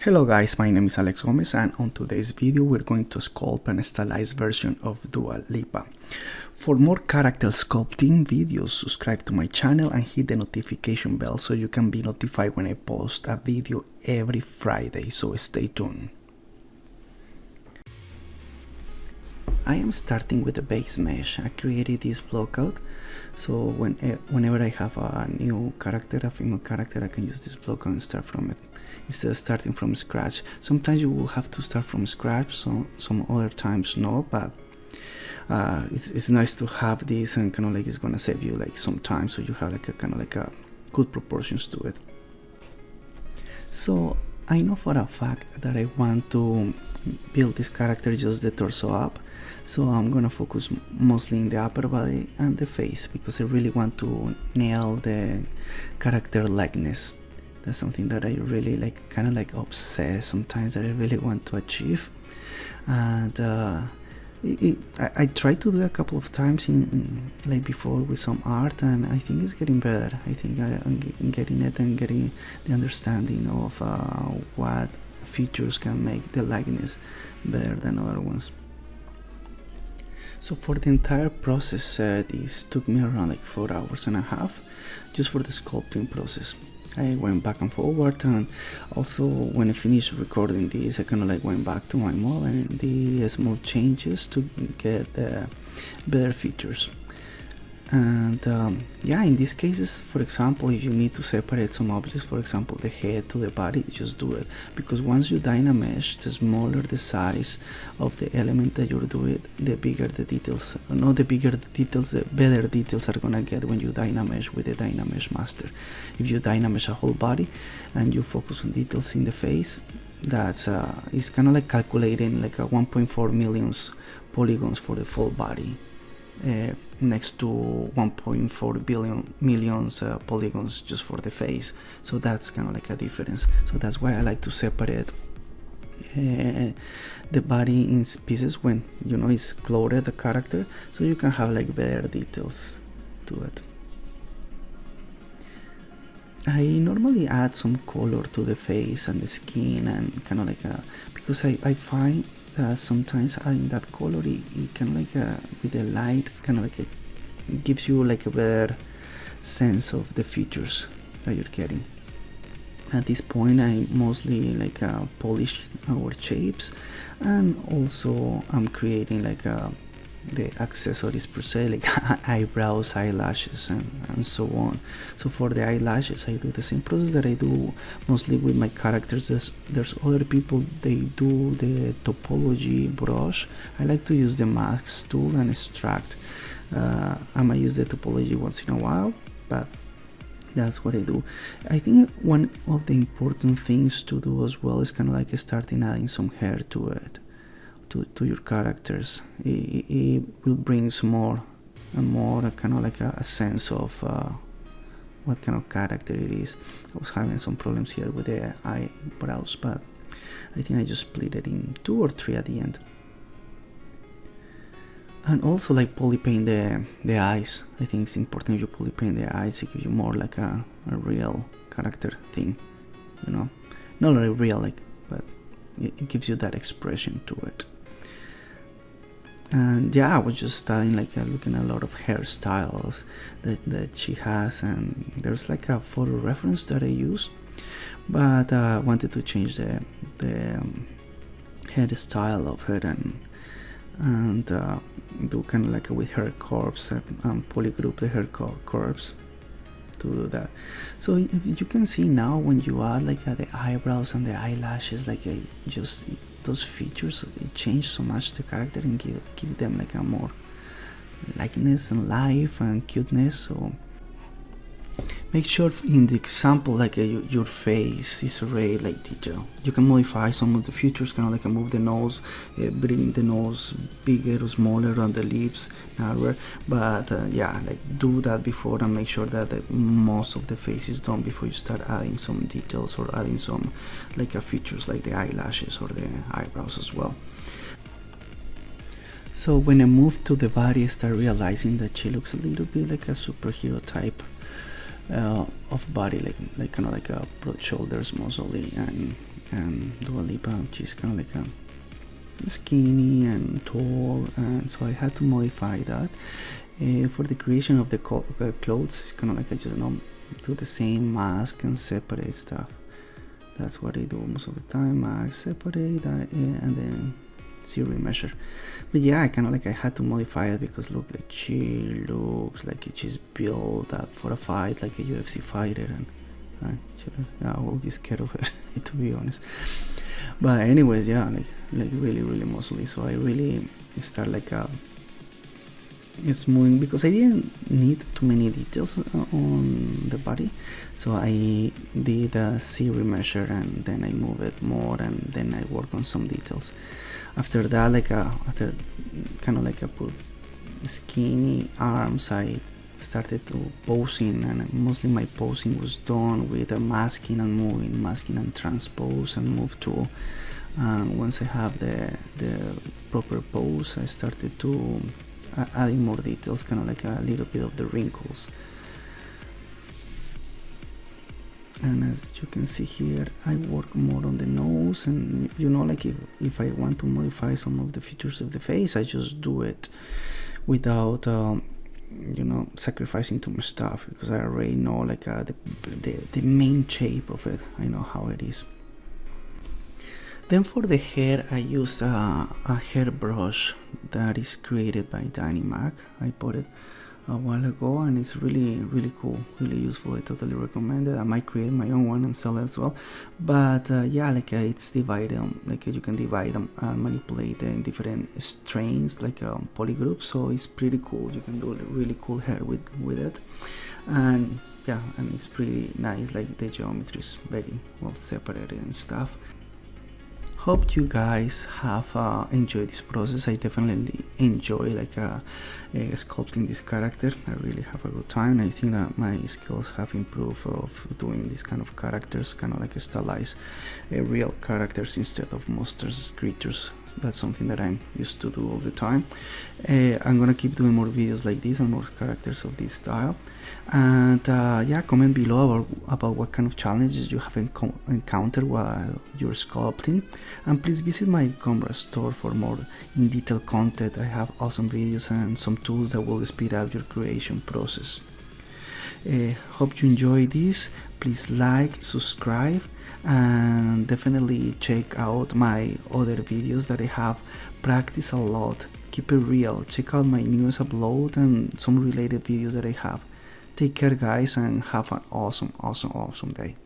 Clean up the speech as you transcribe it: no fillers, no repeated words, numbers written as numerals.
Hello guys, my name is Alex Gomez and on today's video we're going to sculpt an stylized version of Dua Lipa. For more character sculpting videos, subscribe to my channel and hit the notification bell so you can be notified when I post a video every Friday, so stay tuned. I am starting with the base mesh. I created this blockout, so whenever I have a new character, a female character, I can use this blockout and start from it instead of starting from scratch. Sometimes you will have to start from scratch, so some other times no, but it's nice to have this, and kind of like it's gonna save you like some time, so you have like a kind of like a good proportions to it. So I know for a fact that I want to build this character just the torso up, so I'm gonna focus mostly in the upper body and the face because I really want to nail the character likeness. That's something that I really like, kind of like obsess sometimes, that I really want to achieve. And I tried to do it a couple of times in like before with some art, and I think it's getting better. I think I'm getting it and getting the understanding of what features can make the likeness better than other ones. So for the entire process, this took me around like 4 hours and a half just for the sculpting process. I went back and forward, and also when I finished recording this, I kind of like went back to my model and did small changes to get better features. And yeah, in these cases, for example, if you need to separate some objects, for example the head to the body, just do it, because once you dynamesh, the smaller the size of the element that you're doing, the bigger the details, not the bigger the details, the better details are gonna get when you dynamesh with the dynamesh master. If you dynamesh a whole body and you focus on details in the face, that's it's kind of like calculating like a 1.4 million polygons for the full body, next to 1.4 billion millions polygons just for the face. So that's kind of like a difference. So that's why I like to separate the body in pieces when you know it's clothed, the character, so you can have like better details to it. I normally add some color to the face and the skin, and kind of like because I find that sometimes adding that color, it kind of like with the light, kind of like it gives you like a better sense of the features that you're getting. At this point, I mostly like polish our shapes, and also I'm creating like the accessories per se, like eyebrows, eyelashes, and so on. So for the eyelashes, I do the same process that I do mostly with my characters. There's other people, they do the topology brush. I like to use the mask tool and extract. I might use the topology once in a while, but that's what I do. I think one of the important things to do as well is kind of like starting adding some hair to it, to your characters. It will bring more and more kind of like a sense of what kind of character it is. I was having some problems here with the eyebrows, but I think I just split it in 2 or 3 at the end. And also like poly paint the eyes. I think it's important you poly paint the eyes. It gives you more like a real character thing, you know, not really real, like, but it gives you that expression to it. And yeah, I was just studying, like looking at a lot of hairstyles that she has, and there's like a photo reference that I use, but I wanted to change the hairstyle of her and do kind of like with hair curves and polygroup the hair curves to do that. So you can see now when you add like the eyebrows and the eyelashes, like just those features, it change so much the character and give them like a more likeness and life and cuteness. So make sure in the example like your face is already like detailed. You can modify some of the features, kind of like move the nose, bring the nose bigger or smaller, on the lips narrower, but yeah, like do that before and make sure that most of the face is done before you start adding some details or adding some like features like the eyelashes or the eyebrows as well. So when I moved to the body, I started realizing that she looks a little bit like a superhero type of body, like kind of like a broad shoulders mostly, and Dua Lipa, she's kind of like a skinny and tall, and so I had to modify that. For the creation of the clothes, it's kind of like I just do the same mask and separate stuff. That's what I do most of the time. Mask, separate that, and then zero measure. But yeah, I kind of like I had to modify it because look, like she looks like she's built up for a fight, like a UFC fighter, and I will be scared of her to be honest. But anyways, yeah, like really muscly. So I really start like smoothing because I didn't need too many details on the body, so I did a zero measure and then I move it more and then I work on some details. After that, like after kind of like I put skinny arms, I started to posing, and mostly my posing was done with a masking and moving, masking and transpose and move tool. Once I have the proper pose, I started to adding more details, kind of like a little bit of the wrinkles. And as you can see here, I work more on the nose, and like if I want to modify some of the features of the face, I just do it without sacrificing too much stuff, because I already know like the main shape of it. I know how it is. Then for the hair, I used a hair brush that is created by Dynamak. I bought it a while ago and it's really cool, really useful. I totally recommend it. I might create my own one and sell it as well. But yeah, like it's divided, like you can divide them and manipulate in different strains, like polygroups. So it's pretty cool. You can do really cool hair with it. And yeah, and it's pretty nice, like the geometry is very well separated and stuff. Hope you guys have enjoyed this process. I definitely enjoy sculpting this character. I really have a good time. I think that my skills have improved of doing this kind of characters, kind of like stylized real characters instead of monsters, creatures. That's something that I'm used to do all the time. I'm gonna keep doing more videos like this and more characters of this style. And yeah, comment below about what kind of challenges you have encountered while you're sculpting, and please visit my Canva store for more in-detail content. I have awesome videos and some tools that will speed up your creation process. Hope you enjoy this. Please like, subscribe, and definitely check out my other videos that I have. Practice a lot, keep it real. Check out my newest upload and some related videos that I have. Take care guys, and have an awesome day.